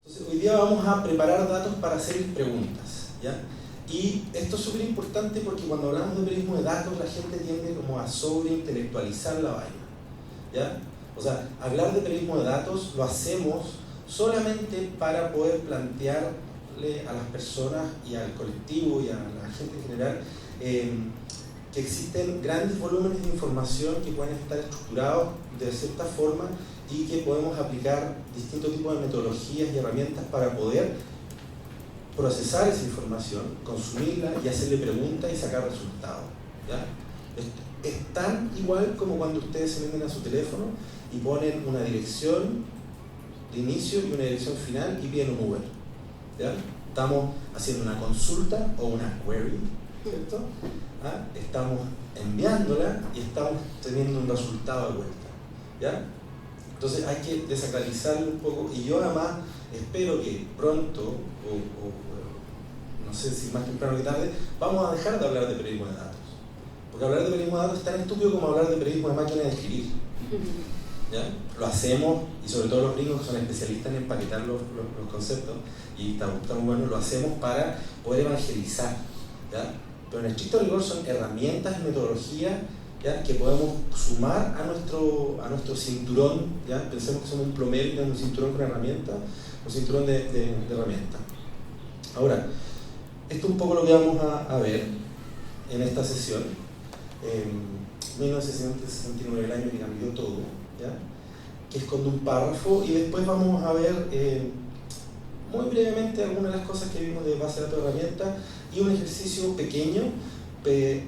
Entonces, hoy día vamos a preparar datos para hacer preguntas, ¿ya? Y esto es súper importante porque cuando hablamos de periodismo de datos, la gente tiende como a sobreintelectualizar la vaina, ¿ya? O sea, hablar de periodismo de datos lo hacemos solamente para poder plantearle a las personas y al colectivo y a la gente en general que existen grandes volúmenes de información que pueden estar estructurados de cierta forma y que podemos aplicar distintos tipos de metodologías y herramientas para poder procesar esa información, consumirla y hacerle preguntas y sacar resultados, ¿ya? Es tan igual como cuando ustedes se meten a su teléfono y ponen una dirección de inicio y una dirección final y piden un Uber, ¿ya? Estamos haciendo una consulta o una query, ¿cierto? ¿Ah? Estamos enviándola y estamos teniendo un resultado de vuelta, ¿ya? Entonces hay que desacralizarlo un poco y yo además espero que pronto, no sé si más temprano que tarde, vamos a dejar de hablar de periodismo de datos. Porque hablar de periodismo de datos es tan estúpido como hablar de periodismo de máquina de escribir, ¿ya? Lo hacemos, y sobre todo los gringos que son especialistas en empaquetar los conceptos, y está muy bueno, lo hacemos para poder evangelizar, ¿ya? Pero en estricto rigor son herramientas y metodologías, ¿ya? Que podemos sumar a nuestro cinturón, ¿ya? Pensemos que somos un plomero y tenemos un cinturón con herramientas, un cinturón de herramientas. Ahora, esto es un poco lo que vamos a ver en esta sesión. 1969, el año que cambió todo, ¿ya? Que esconde un párrafo, y después vamos a ver muy brevemente algunas de las cosas que vimos de base de datos de herramientas y un ejercicio pequeño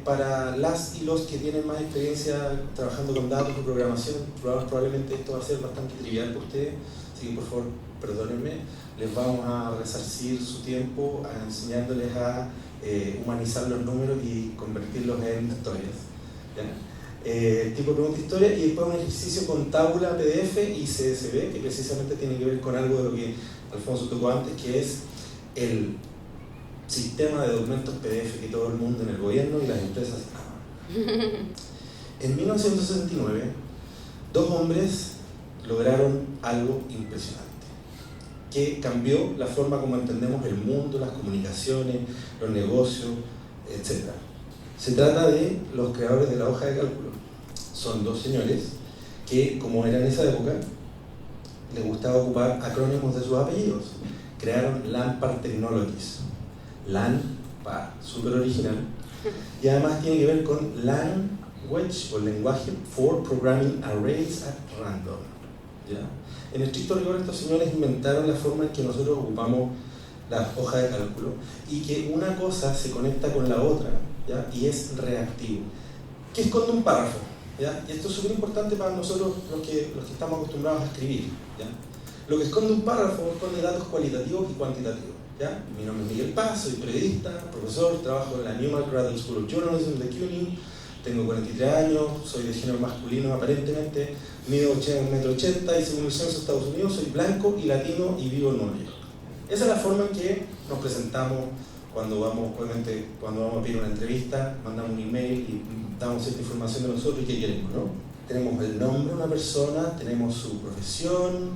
para las y los que tienen más experiencia trabajando con datos de programación. Probablemente esto va a ser bastante trivial para ustedes, así que por favor perdónenme, les vamos a resarcir su tiempo enseñándoles a humanizar los números y convertirlos en historias, ¿ya? Tipo de pregunta historia, y después un ejercicio con tabla, PDF y CSV, que precisamente tiene que ver con algo de lo que Alfonso tocó antes, que es el sistema de documentos PDF que todo el mundo en el gobierno y las empresas aman. En 1969, dos hombres lograron algo impresionante, que cambió la forma como entendemos el mundo, las comunicaciones, los negocios, etc. Se trata de los creadores de la hoja de cálculo. Son dos señores que, como era en esa época, les gustaba ocupar acrónimos de sus apellidos. Crearon Lampard Technologies. LAN-PAR, súper original. Y además tiene que ver con Language o lenguaje for Programming Arrays at Random, ¿ya? En estricto rigor, estos señores inventaron la forma en que nosotros ocupamos la hoja de cálculo y que una cosa se conecta con la otra, ¿ya? Y es reactivo. ¿Qué esconde un párrafo? ¿Ya? Y esto es súper importante para nosotros los que estamos acostumbrados a escribir, ¿ya? Lo que esconde un párrafo esconde datos cualitativos y cuantitativos, ¿ya? Mi nombre es Miguel Paz, soy periodista, profesor, trabajo en la Newmark Graduate School of Journalism de CUNY, tengo 43 años, soy de género masculino aparentemente, mido 1,80 m y según el censo de Estados Unidos soy blanco y latino y vivo en Nueva York. Esa es la forma en que nos presentamos cuando vamos a pedir una entrevista, mandamos un email y damos cierta información de nosotros y qué queremos, ¿no? Tenemos el nombre de una persona, tenemos su profesión,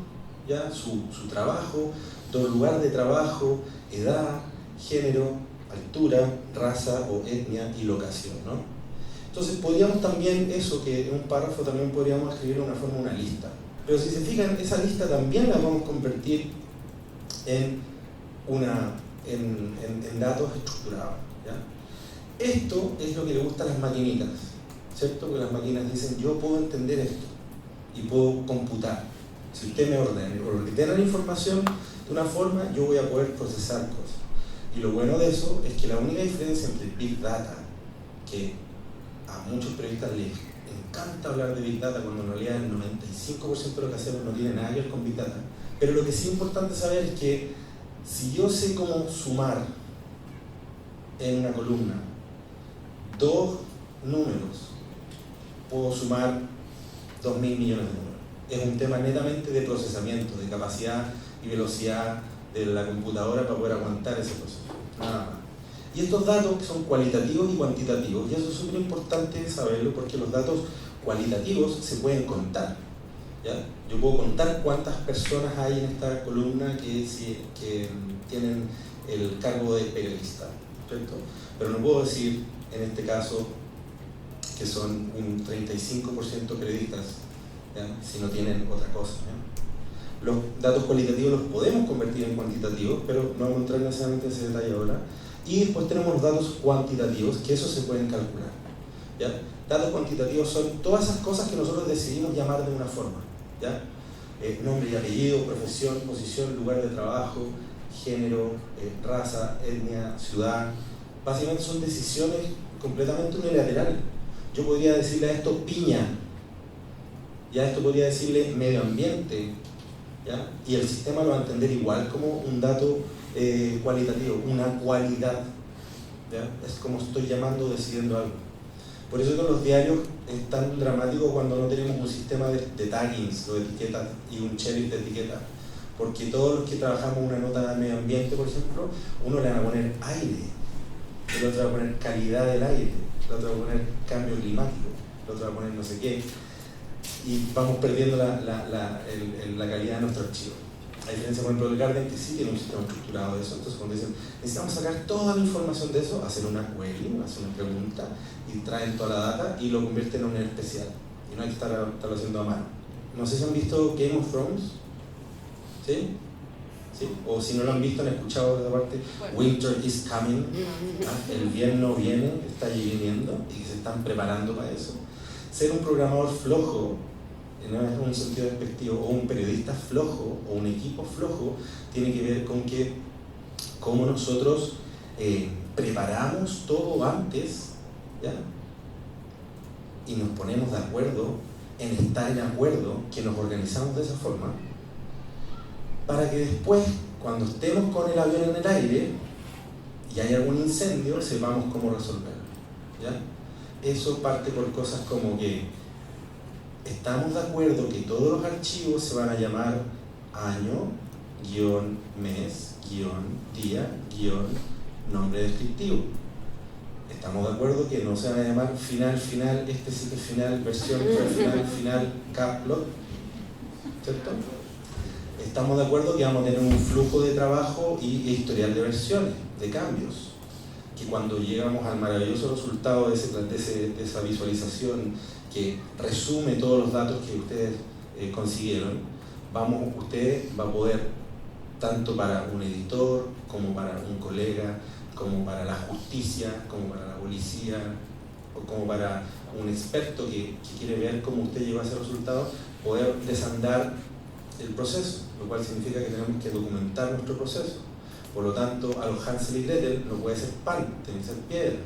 ¿ya? Su trabajo, lugar de trabajo, edad, género, altura, raza o etnia y locación, ¿no? Entonces podríamos también, eso que en un párrafo también podríamos escribir de una forma una lista. Pero si se fijan, esa lista también la vamos a convertir en datos estructurados, ¿ya? Esto es lo que le gusta a las maquinitas, ¿cierto? Que las máquinas dicen, yo puedo entender esto y puedo computar. Si usted me ordena la información de una forma, yo voy a poder procesar cosas. Y lo bueno de eso es que la única diferencia entre Big Data, que a muchos periodistas les encanta hablar de Big Data cuando en realidad el 95% de lo que hacemos no tiene nada que ver con Big Data, pero lo que sí es importante saber es que si yo sé cómo sumar en una columna dos números, puedo sumar 2.000 millones de números. Es un tema netamente de procesamiento, de capacidad y velocidad de la computadora para poder aguantar ese proceso, nada más. Y estos datos son cualitativos y cuantitativos, y eso es súper importante saberlo porque los datos cualitativos se pueden contar, ¿ya? Yo puedo contar cuántas personas hay en esta columna que tienen el cargo de periodista, ¿cierto? Pero no puedo decir, en este caso, que son un 35% periodistas, ¿ya? Si no tienen otra cosa, ¿ya? Los datos cualitativos los podemos convertir en cuantitativos, pero no vamos a entrar necesariamente en ese detalle ahora. Y después tenemos los datos cuantitativos, que esos se pueden calcular, ¿ya? Datos cuantitativos son todas esas cosas que nosotros decidimos llamar de una forma, ¿ya? Nombre y apellido, profesión, posición, lugar de trabajo, género, raza, etnia, ciudad. Básicamente son decisiones completamente unilaterales. Yo podría decirle a esto piña, ya esto podría decirle medio ambiente, ¿ya? Y el sistema lo va a entender igual como un dato cualitativo, una cualidad, ¿ya? Es como estoy llamando, decidiendo algo. Por eso que los diarios es tan dramático cuando no tenemos un sistema de taggings o de etiquetas y un sheriff de etiquetas. Porque todos los que trabajamos una nota de medio ambiente, por ejemplo, uno le va a poner aire, el otro va a poner calidad del aire, el otro va a poner cambio climático, el otro va a poner no sé qué. Y vamos perdiendo la calidad de nuestro archivo. A diferencia, por ejemplo, del Guardian, que sí tiene un sistema estructurado de eso. Entonces, cuando dicen, necesitamos sacar toda la información de eso, hacen una query, hacen una pregunta, y traen toda la data y lo convierten en un especial. Y no hay que estarlo haciendo a mano. No sé si han visto Game of Thrones. ¿Sí? ¿Sí? O si no lo han visto, han escuchado esa parte. Winter is coming. ¿Ah? El invierno viene, está viniendo, y se están preparando para eso. Ser un programador flojo, no es un sentido despectivo, o un periodista flojo, o un equipo flojo, tiene que ver con que cómo nosotros preparamos todo antes, ¿ya? Y nos ponemos de acuerdo en estar en acuerdo, que nos organizamos de esa forma, para que después, cuando estemos con el avión en el aire y hay algún incendio, sepamos cómo resolverlo, ¿ya? Eso parte por cosas como que estamos de acuerdo que todos los archivos se van a llamar año, guión, mes, guión, día, guión, nombre descriptivo. Estamos de acuerdo que no se van a llamar final, este sí que es final, versión, final, caplock, ¿cierto? Estamos de acuerdo que vamos a tener un flujo de trabajo y historial de versiones, de cambios. Que cuando llegamos al maravilloso resultado de esa visualización que resume todos los datos que ustedes consiguieron, usted va a poder, tanto para un editor, como para un colega, como para la justicia, como para la policía, o como para un experto que quiere ver cómo usted llegó a ese resultado, poder desandar el proceso, lo cual significa que tenemos que documentar nuestro proceso. Por lo tanto, a los Hansel y Gretel no puede ser pan, tiene que ser piedra.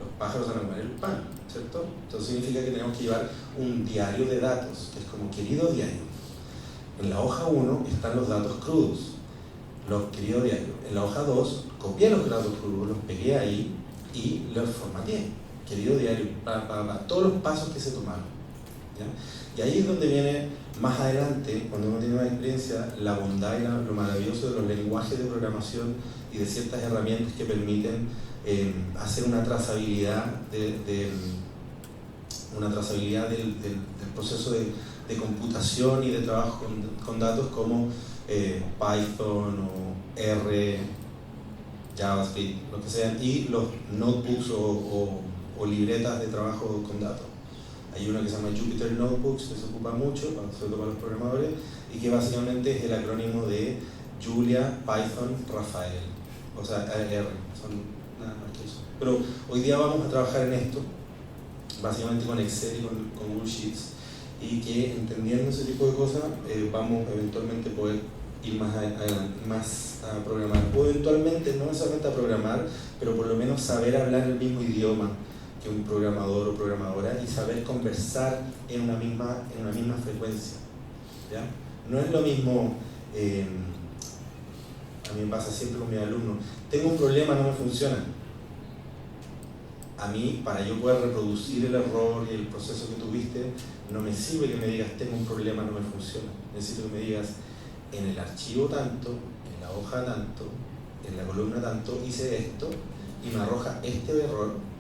Los pájaros van a comer el pan, ¿cierto? Entonces significa que tenemos que llevar un diario de datos, que es como querido diario. En la hoja 1 están los datos crudos, los queridos diarios. En la hoja 2 copié los datos crudos, los pegué ahí y los formateé. Querido diario, para todos los pasos que se tomaron, ¿ya? Y ahí es donde viene más adelante, cuando uno tiene más experiencia, la bondad y lo maravilloso de los lenguajes de programación y de ciertas herramientas que permiten hacer una trazabilidad del proceso de computación y de trabajo con datos como Python o R, JavaScript, lo que sean, y los notebooks o libretas de trabajo con datos. Hay una que se llama Jupyter Notebooks, que se ocupa mucho, sobre todo para los programadores, y que básicamente es el acrónimo de Julia, Python, Rafael. O sea, R, son nada más que eso. Pero hoy día vamos a trabajar en esto, básicamente con Excel y con Google Sheets, y que entendiendo ese tipo de cosas vamos eventualmente a poder ir más adelante, más a programar. O eventualmente, no necesariamente a programar, pero por lo menos saber hablar el mismo idioma que un programador o programadora y saber conversar en una misma frecuencia, ¿ya? No es lo mismo, a mí me pasa siempre con mis alumnos, tengo un problema, no me funciona. A mí, para yo poder reproducir el error y el proceso que tuviste, no me sirve que me digas tengo un problema, no me funciona. Necesito que me digas en el archivo tanto, en la hoja tanto, en la columna tanto, hice esto y me arroja este error,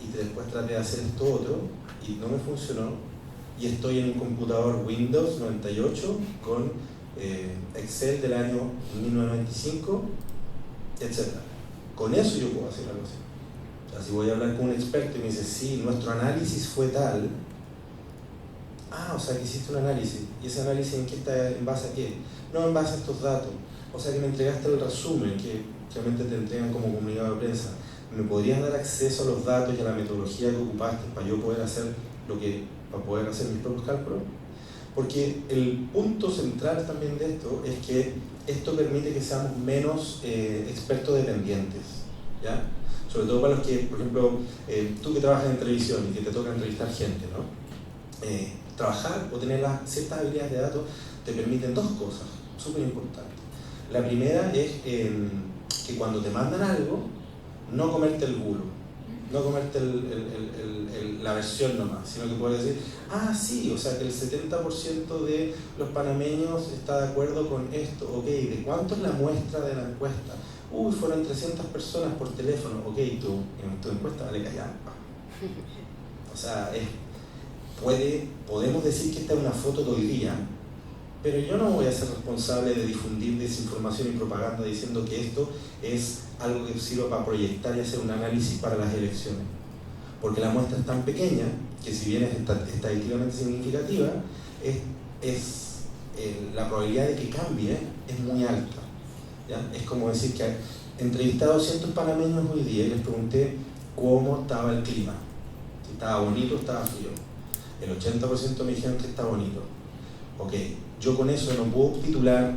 y después traté de hacer esto otro y no me funcionó, y estoy en un computador Windows 98 con Excel del año 1995, etc. Con eso yo puedo hacer algo así. O sea, si voy a hablar con un experto y me dice, sí, nuestro análisis fue tal, o sea que hiciste un análisis, ¿y ese análisis en qué está, en base a qué? No, en base a estos datos. O sea que me entregaste el resumen, que realmente te entregan como comunicado de prensa. ¿Me podrías dar acceso a los datos y a la metodología que ocupaste para yo poder hacer para poder hacer mis propios cálculos? Porque el punto central también de esto es que esto permite que seamos menos expertos dependientes, ¿ya? Sobre todo para los que, por ejemplo, tú que trabajas en televisión y que te toca entrevistar gente, ¿no? Trabajar o tener ciertas habilidades de datos te permiten dos cosas súper importantes. La primera es que cuando te mandan algo, no comerte el bulo, no comerte la versión nomás, sino que puedes decir, sí, o sea que el 70% de los panameños está de acuerdo con esto, ok, ¿de cuánto es la muestra de la encuesta? Fueron 300 personas por teléfono, ok, tu encuesta vale callampa. O sea, podemos decir que esta es una foto de hoy día, pero yo no voy a ser responsable de difundir desinformación y propaganda diciendo que esto es algo que sirva para proyectar y hacer un análisis para las elecciones. Porque la muestra es tan pequeña que, si bien es estadísticamente significativa, la probabilidad de que cambie es muy alta, ¿ya? Es como decir que entrevisté a 200 panameños hoy día y les pregunté cómo estaba el clima, si estaba bonito o estaba frío. El 80% me dijeron que está bonito. Ok, yo con eso no puedo titular,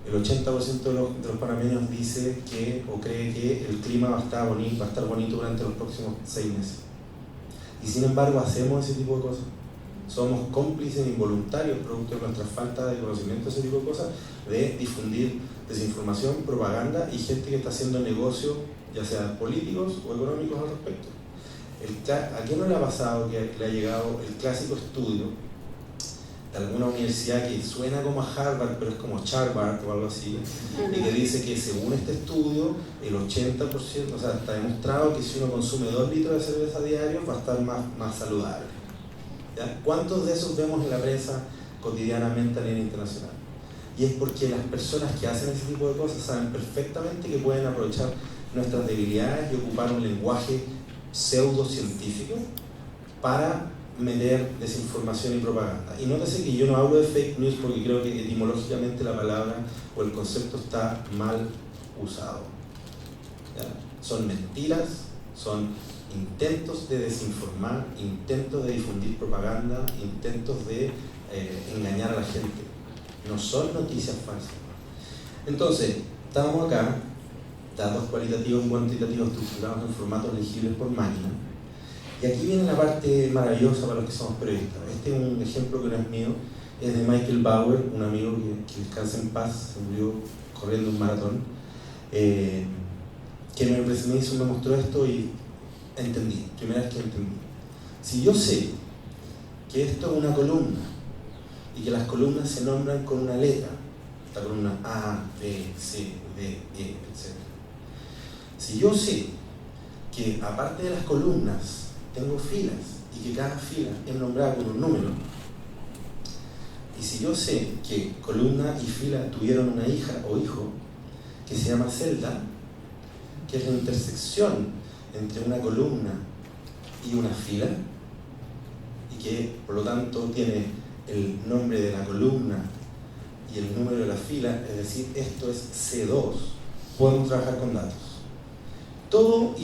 el 80% de los panameños dice que o cree que el clima va a estar bonito durante los próximos 6 meses. Y sin embargo hacemos ese tipo de cosas. Somos cómplices involuntarios, producto de nuestra falta de conocimiento de ese tipo de cosas, de difundir desinformación, propaganda y gente que está haciendo negocio, ya sea políticos o económicos al respecto. ¿A quién no le ha pasado que le ha llegado el clásico estudio de alguna universidad que suena como a Harvard, pero es como Charvard o algo así, y que dice que según este estudio, el 80%, o sea, está demostrado que si uno consume 2 litros de cerveza diarios va a estar más saludable? ¿Ya? ¿Cuántos de esos vemos en la prensa cotidianamente a nivel internacional? Y es porque las personas que hacen ese tipo de cosas saben perfectamente que pueden aprovechar nuestras debilidades y ocupar un lenguaje pseudocientífico para meter desinformación y propaganda. Y nótese que yo no hablo de fake news porque creo que etimológicamente la palabra o el concepto está mal usado, ¿ya? Son mentiras, son intentos de desinformar, intentos de difundir propaganda, intentos de engañar a la gente. No son noticias falsas. Entonces, estamos acá, datos cualitativos y cuantitativos estructurados en formatos legibles por máquina. Y aquí viene la parte maravillosa para los que somos periodistas. Este es un ejemplo que no es mío, es de Michael Bauer, un amigo que descansa en paz, se murió corriendo un maratón, que me mostró esto y entendí, primera vez que entendí. Si yo sé que esto es una columna y que las columnas se nombran con una letra, la columna A, B, C, D, E, etc. Si yo sé que aparte de las columnas tengo filas y que cada fila es nombrada con un número, y si yo sé que columna y fila tuvieron una hija o hijo que se llama celda, que es la intersección entre una columna y una fila, y que por lo tanto tiene el nombre de la columna y el número de la fila, es decir, esto es C2, podemos trabajar con datos. Todos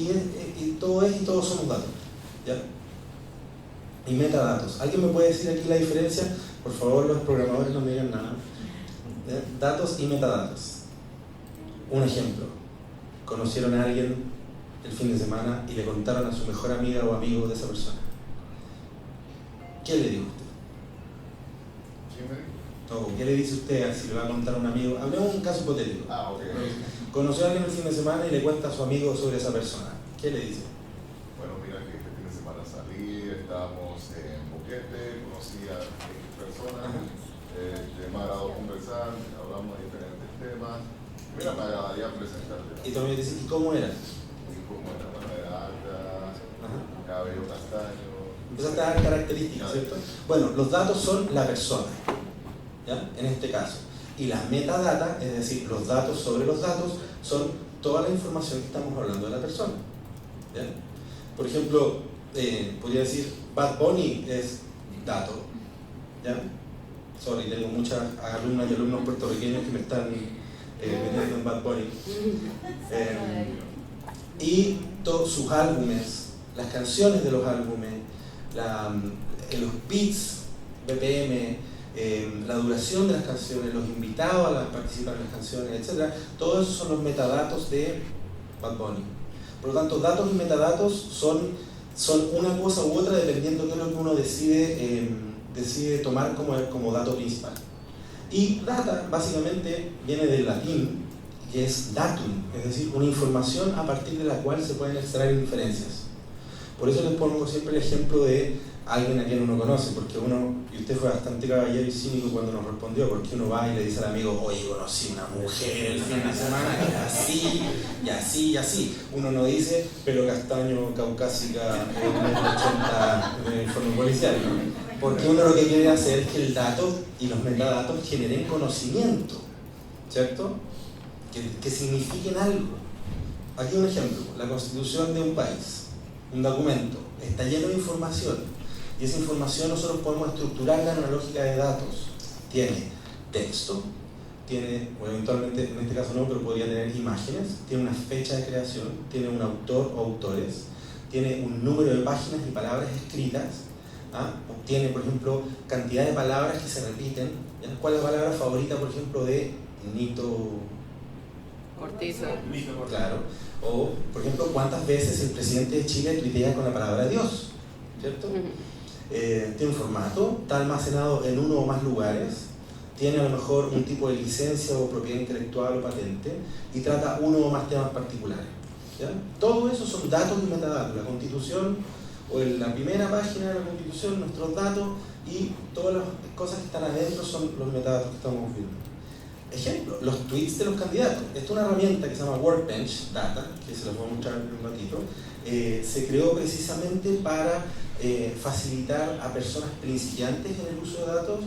somos datos, ¿ya? Y metadatos. ¿Alguien me puede decir aquí la diferencia? Por favor, los programadores no me digan nada. ¿Ya? Datos y metadatos. Un ejemplo. Conocieron a alguien el fin de semana y le contaron a su mejor amiga o amigo de esa persona. ¿Qué le dijo usted? ¿Qué le dice usted si le va a contar a un amigo? Hablemos de un caso hipotético. Conoció a alguien el fin de semana y le cuenta a su amigo sobre esa persona. ¿Qué le dice? Bueno, mira que este fin de semana salí, estábamos en Boquete, conocí a personas, me agradó conversar, hablamos de diferentes temas. Mira, me agradaría presentarte. Y también dice, ¿y cómo era? Y como era, bueno, era alta, cabello castaño, Empezaste a dar características, ¿cierto? Bueno, los datos son la persona, ¿ya? En este caso. Y las metadatas, es decir, los datos sobre los datos, son toda la información que estamos hablando de la persona, ¿ya? Por ejemplo, podría decir, Bad Bunny es dato, ¿ya? Sorry, tengo muchas alumnas y alumnos puertorriqueños que me están metiendo en Bad Bunny. Y todos sus álbumes, las canciones de los álbumes, los beats, BPM, la duración de las canciones, los invitados a participar en las canciones, etc. Todos esos son los metadatos de Bad Bunny. Por lo tanto, datos y metadatos son una cosa u otra dependiendo de qué es lo que uno decide tomar como dato principal. Y data básicamente viene del latín, que es datum, es decir, una información a partir de la cual se pueden extraer inferencias. Por eso les pongo siempre el ejemplo de alguien a quien uno conoce, porque y usted fue bastante caballero y cínico cuando nos respondió, porque uno va y le dice al amigo, oye, conocí una mujer el fin de semana que era así, y así, y así. Uno no dice pelo castaño, caucásica, 1,80 m de informe policial, ¿no? Porque uno lo que quiere hacer es que el dato y los metadatos generen conocimiento, ¿cierto? Que signifiquen algo. Aquí un ejemplo, la constitución de un país, un documento, está lleno de información, y esa información nosotros podemos estructurarla en una lógica de datos. Tiene texto, tiene, bueno, eventualmente, en este caso no, pero podría tener imágenes, tiene una fecha de creación, tiene un autor o autores, tiene un número de páginas y palabras escritas, tiene, por ejemplo, cantidad de palabras que se repiten. ¿Cuál es la palabra favorita, por ejemplo, de Nito Cortizo? Claro. O, por ejemplo, cuántas veces el presidente de Chile tuitea con la palabra Dios, ¿cierto? Tiene un formato, está almacenado en uno o más lugares, tiene a lo mejor un tipo de licencia o propiedad intelectual o patente, y trata uno o más temas particulares, ¿ya? Todo eso son datos y metadatos. La Constitución, o en la primera página de la Constitución, nuestros datos, y todas las cosas que están adentro son los metadatos que estamos viendo. Ejemplo, los tweets de los candidatos. Esta es una herramienta que se llama Workbench Data, que se los voy a mostrar en un ratito. Se creó precisamente para facilitar a personas principiantes en el uso de datos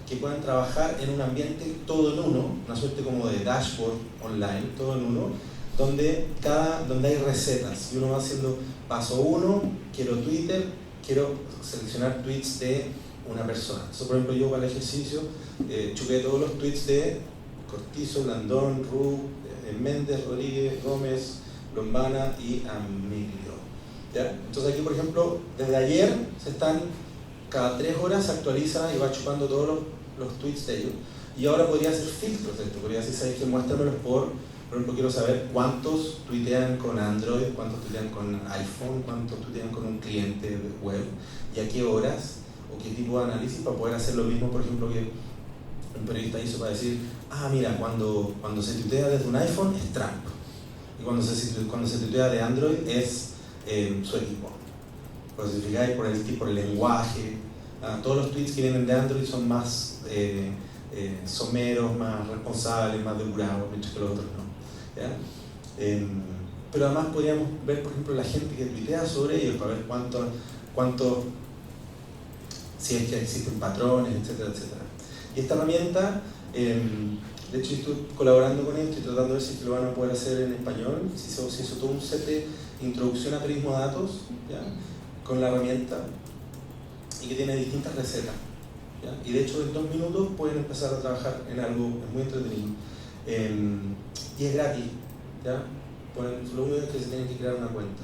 que puedan trabajar en un ambiente todo en uno, una suerte como de dashboard online, todo en uno, donde hay recetas, y uno va haciendo paso 1, quiero Twitter, quiero seleccionar tweets de una persona. Eso, por ejemplo, yo para el ejercicio chupé todos los tweets de Cortizo, Blandón, Ru, Méndez, Rodríguez, Gómez, Lombana y Amilio, ¿ya? Entonces aquí, por ejemplo, desde ayer cada 3 horas se actualiza y va chupando todos los tweets de ellos, y ahora podría hacer filtros de esto, podría decir, ¿sabes qué? Muéstramelos por ejemplo, quiero saber cuántos tuitean con Android, cuántos tuitean con iPhone, cuántos tuitean con un cliente web, y a qué horas, o qué tipo de análisis, para poder hacer lo mismo, por ejemplo, que un periodista hizo para decir, mira, cuando se tuitea desde un iPhone es Trump, y cuando se tuitea de Android es su equipo. Por si fijáis, por el lenguaje, todos los tweets que vienen de Android son más someros, más responsables, más depurados, mientras que los otros no, ¿ya? Pero además podríamos ver, por ejemplo, la gente que tuitea sobre ellos, para ver cuánto, si es que existen patrones, etcétera, etcétera. Y esta herramienta, de hecho estoy colaborando con esto y tratando de ver si lo van a poder hacer en español, si se hizo todo un set de introducción a periodismo de datos, ¿ya? Con la herramienta, y que tiene distintas recetas, ¿ya? Y de hecho en 2 minutos pueden empezar a trabajar en algo muy entretenido, y es gratis, ¿ya? Lo único es que se tienen que crear una cuenta.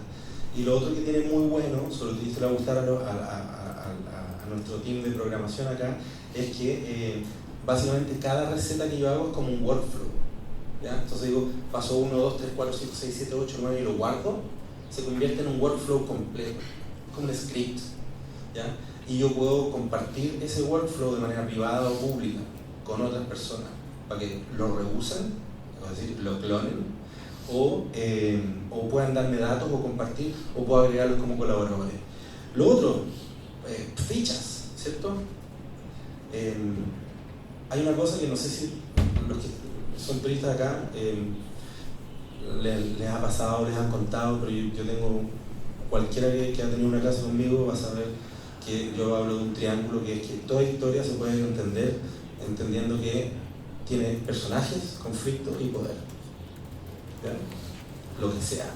Y lo otro que tiene muy bueno, sobre todo esto le va a gustar a nuestro team de programación acá, es que básicamente cada receta que yo hago es como un workflow, ¿ya? Entonces digo, paso 1, 2, 3, 4, 5, 6, 7, 8, 9 y lo guardo, se convierte en un workflow completo, como un script, ¿ya? Y yo puedo compartir ese workflow de manera privada o pública con otras personas para que lo reusen, es decir, lo clonen, o puedan darme datos o compartir, o puedo agregarlos como colaboradores. Lo otro, fichas, ¿cierto? Hay una cosa que no sé si los que son periodistas acá les ha pasado, les han contado, pero yo tengo, cualquiera que ha tenido una clase conmigo va a saber que yo hablo de un triángulo, que es que toda historia se puede entender entendiendo que tiene personajes, conflictos y poder. ¿Ya? Lo que sea.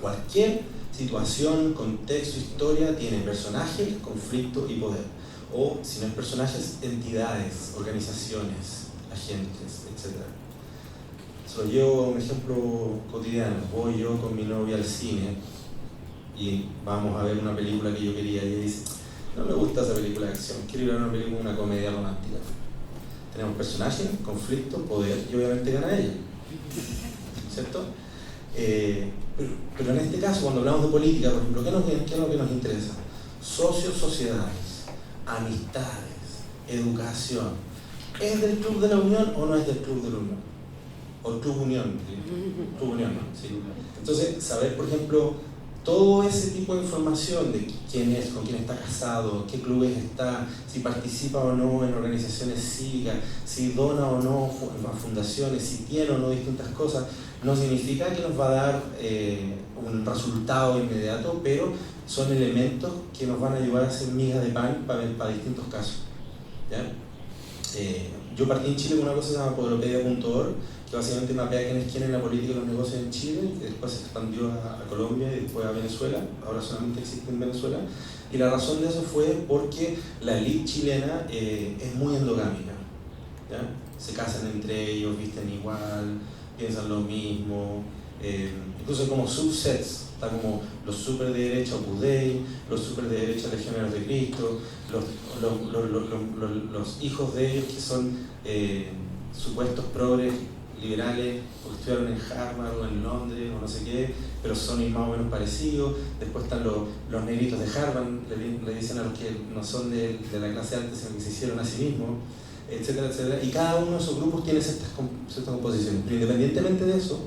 Cualquier situación, contexto, historia tiene personajes, conflicto y poder. O, si no es personajes, entidades, organizaciones, agentes, etc. Se lo llevo a un ejemplo cotidiano. Voy yo con mi novia al cine y vamos a ver una película que yo quería y ella dice, no me gusta esa película de acción, quiero ir a una película, una comedia romántica. Tenemos personajes, conflicto, poder y obviamente gana ella. ¿Cierto? Pero en este caso, cuando hablamos de política, por ejemplo, ¿qué es lo que nos interesa? Socios, sociedades, amistades, educación. ¿Es del Club de la Unión o no es del Club de la Unión? O Club Unión, ¿sí? Club Unión, ¿no? Sí. Entonces, saber, por ejemplo, todo ese tipo de información de quién es, con quién está casado, qué clubes está, si participa o no en organizaciones cívicas, si dona o no a fundaciones, si tiene o no distintas cosas, no significa que nos va a dar un resultado inmediato, pero son elementos que nos van a ayudar a hacer migas de pan para distintos casos. ¿Ya? Yo partí en Chile con una cosa que se llama Poderopedia.org, que básicamente mapea quién es quién en la política y los negocios en Chile, que después se expandió a Colombia y después a Venezuela, ahora solamente existe en Venezuela, y la razón de eso fue porque la élite chilena es muy endogámica, ¿ya? Se casan entre ellos, visten igual, piensan lo mismo, incluso hay como subsets, está como los super de derecha Opus Dei, los super de derecha Legionarios de Cristo, los hijos de ellos que son supuestos progres liberales, porque estudiaron en Harvard o en Londres o no sé qué, pero son más o menos parecidos. Después están los negritos de Harvard, le dicen a los que no son de la clase alta, sino que se hicieron a sí mismos, etcétera, etcétera. Y cada uno de esos grupos tiene ciertas composiciones. Pero independientemente de eso,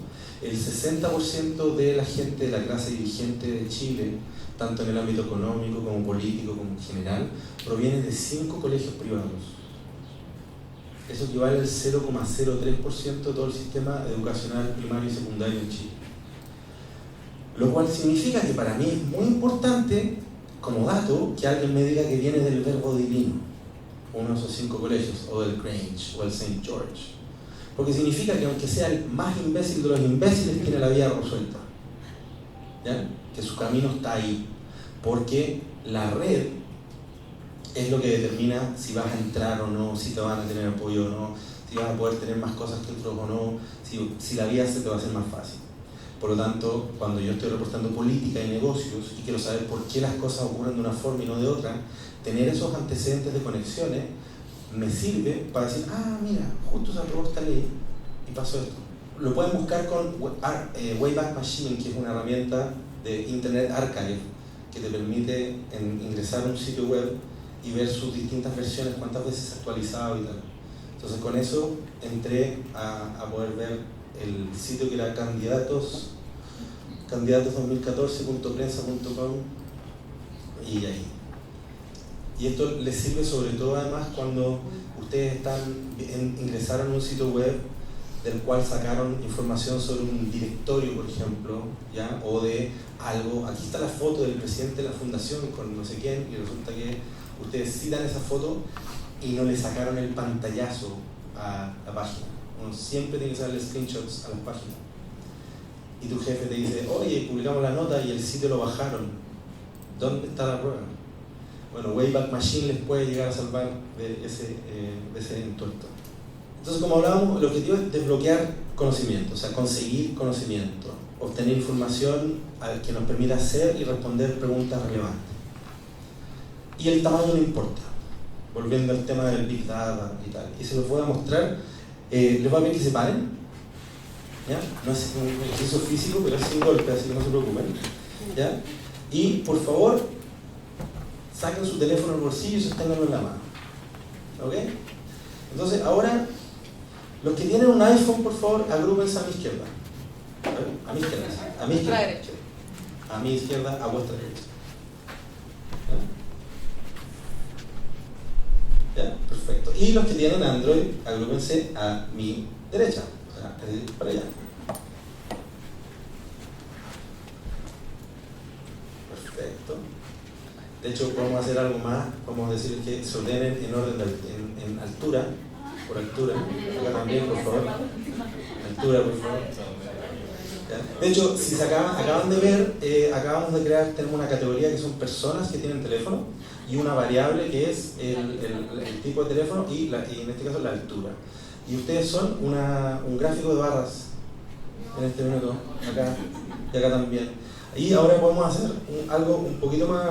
el 60% de la gente de la clase dirigente de Chile, tanto en el ámbito económico como político como en general, proviene de 5 colegios privados. Eso equivale al 0,03% de todo el sistema educacional primario y secundario en Chile. Lo cual significa que para mí es muy importante, como dato, que alguien me diga que viene del Verbo Divino, uno de esos 5 colegios, o del Grange, o del St. George. Porque significa que aunque sea el más imbécil de los imbéciles, tiene la vida resuelta. ¿Ya? Que su camino está ahí. Porque la red es lo que determina si vas a entrar o no, si te van a tener apoyo o no, si vas a poder tener más cosas que otros o no, si la vida se te va a hacer más fácil. Por lo tanto, cuando yo estoy reportando política y negocios y quiero saber por qué las cosas ocurren de una forma y no de otra, tener esos antecedentes de conexiones me sirve para decir, ah, mira, justo se aprobó esta ley y pasó esto. Lo pueden buscar con Wayback Machine, que es una herramienta de Internet Archive que te permite ingresar a un sitio web y ver sus distintas versiones, cuántas veces se ha actualizado y tal. Entonces con eso entré a poder ver el sitio que era candidatos2014.prensa.com y ahí. Y esto les sirve sobre todo además cuando ustedes ingresaron a un sitio web del cual sacaron información sobre un directorio, por ejemplo, ¿ya? O de algo. Aquí está la foto del presidente de la fundación con no sé quién, y resulta que ustedes citan esa foto y no le sacaron el pantallazo a la página. Uno siempre tiene que sacarle screenshots a las páginas. Y tu jefe te dice, oye, publicamos la nota y el sitio lo bajaron. ¿Dónde está la prueba? Bueno, Wayback Machine les puede llegar a salvar de ese entuerto. Entonces, como hablábamos, el objetivo es desbloquear conocimiento, o sea, conseguir conocimiento, obtener información que nos permita hacer y responder preguntas relevantes. Y el tamaño no importa, volviendo al tema del Big Data y tal. Y se los voy a mostrar, les voy a pedir que se paren, ¿ya? No es un ejercicio físico, pero es sin golpe, así que no se preocupen, ¿ya? Y por favor, saquen su teléfono al bolsillo y sosténganlo en la mano, ¿ok? Entonces, ahora, los que tienen un iPhone, por favor, agrúpense a mi izquierda. A mi izquierda, a mi izquierda. A mi izquierda, a vuestra derecha. ¿Ya? Perfecto. Y los que tienen Android, agrúpense a mi derecha, o sea, para allá. Perfecto. De hecho, podemos hacer algo más, vamos a decirles que se ordenen en orden en altura, por altura. Acá también, por favor. Altura, por favor. ¿Ya? De hecho, si se acaban de ver, acabamos de crear, tenemos una categoría que son personas que tienen teléfono y una variable que es el tipo de teléfono y en este caso la altura. Y ustedes son un gráfico de barras en este minuto, acá y acá también. Y ahora podemos hacer algo un poquito más,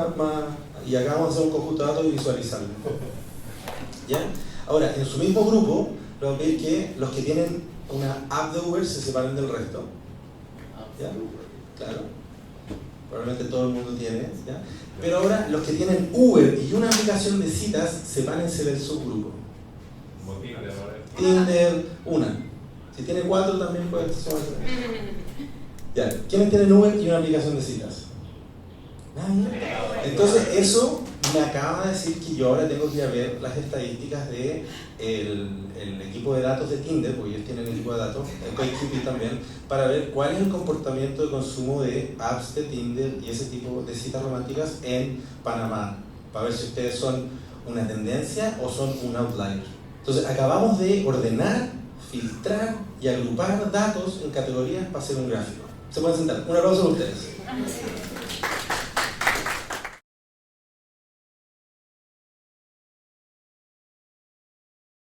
y acá vamos a hacer un conjunto de datos y visualizarlo. ¿Ya? Ahora, en su mismo grupo, les voy a pedir que los que tienen una app de Uber se separen del resto. ¿Ya? Claro. Probablemente todo el mundo tiene. ¿Ya? Pero ahora, los que tienen Uber y una aplicación de citas, sepárense del subgrupo. Tinder, una. Si tiene 4 también puede sumarse. Ya, ¿quiénes tienen Uber y una aplicación de citas? Nadie. Entonces eso me acaba de decir que yo ahora tengo que ir a ver las estadísticas del equipo de datos de Tinder, porque ellos tienen el equipo de datos, el CoinKeeping también, para ver cuál es el comportamiento de consumo de apps de Tinder y ese tipo de citas románticas en Panamá, para ver si ustedes son una tendencia o son un outlier. Entonces acabamos de ordenar, filtrar y agrupar datos en categorías para hacer un gráfico. Se pueden sentar. Un aplauso a ustedes.